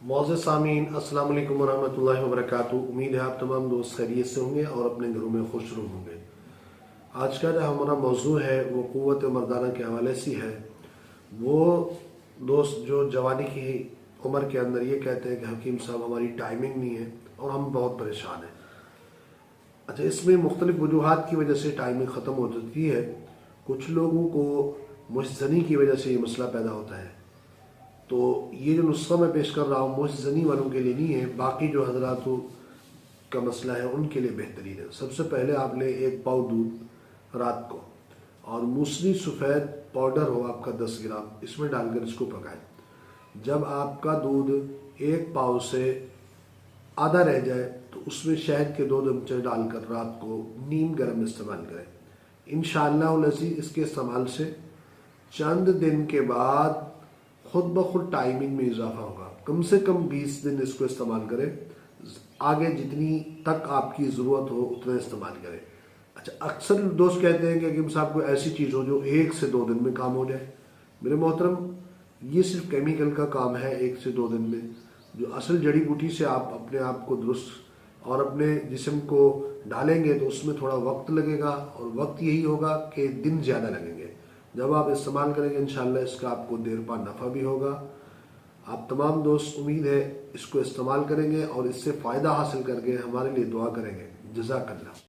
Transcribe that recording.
मौज़े सामीन अस्सलाम वालेकुम वरहमतुल्लाहि वबरकातुहू। उम्मीद है आप तमाम दोस्त खैरियत से होंगे और अपने घरों में खुश होंगे। आज का जो हमारा मौजू है वो क़ुव्वत मर्दाना के हवाले से है। वो दोस्त जो जवानी की उम्र के अंदर ये कहते हैं कि हकीम साहब हमारी टाइमिंग नहीं है और हम बहुत परेशान हैं। अच्छा, इसमें मुख्तलिफ वजूहात की वजह से टाइमिंग ख़त्म हो जाती है। कुछ लोगों को मुश्तनी की वजह से ये मसला पैदा होता है। तो ये जो नुस्खा मैं पेश कर रहा हूँ मुश्तनी वालों के लिए नहीं है, बाकी जो हजरातों का मसला है उनके लिए बेहतरीन है। सबसे पहले आप लें 1 पाव दूध रात को, और मूसली सफ़ेद पाउडर हो आपका 10 ग्राम, इसमें डालकर इसको पकाएं। जब आपका दूध 1 पाव से आधा रह जाए तो उसमें शहद के 2 चम्मच डालकर रात को नीम गर्म इस्तेमाल करें। इंशाअल्लाह इसके इस्तेमाल से चंद दिन के बाद खुद ब खुद टाइमिंग में इजाफा होगा। कम से कम 20 दिन इसको इस्तेमाल करें, आगे जितनी तक आपकी ज़रूरत हो उतना इस्तेमाल करें। अच्छा, अक्सर दोस्त कहते हैं कि हकीम साहब कोई ऐसी चीज़ हो जो 1 से 2 दिन में काम हो जाए। मेरे मोहतरम, ये सिर्फ केमिकल का काम है 1 से 2 दिन में। जो असल जड़ी बूटी से आप अपने आप को दुरुस्त और अपने जिस्म को डालेंगे तो उसमें थोड़ा वक्त लगेगा, और वक्त यही होगा कि दिन ज़्यादा लगेंगे। जब आप इस्तेमाल करेंगे इंशाअल्लाह इसका आपको देर पा नफ़ा भी होगा। आप तमाम दोस्त उम्मीद है इसको इस्तेमाल करेंगे और इससे फ़ायदा हासिल करके हमारे लिए दुआ करेंगे। जज़ाकल्लाह।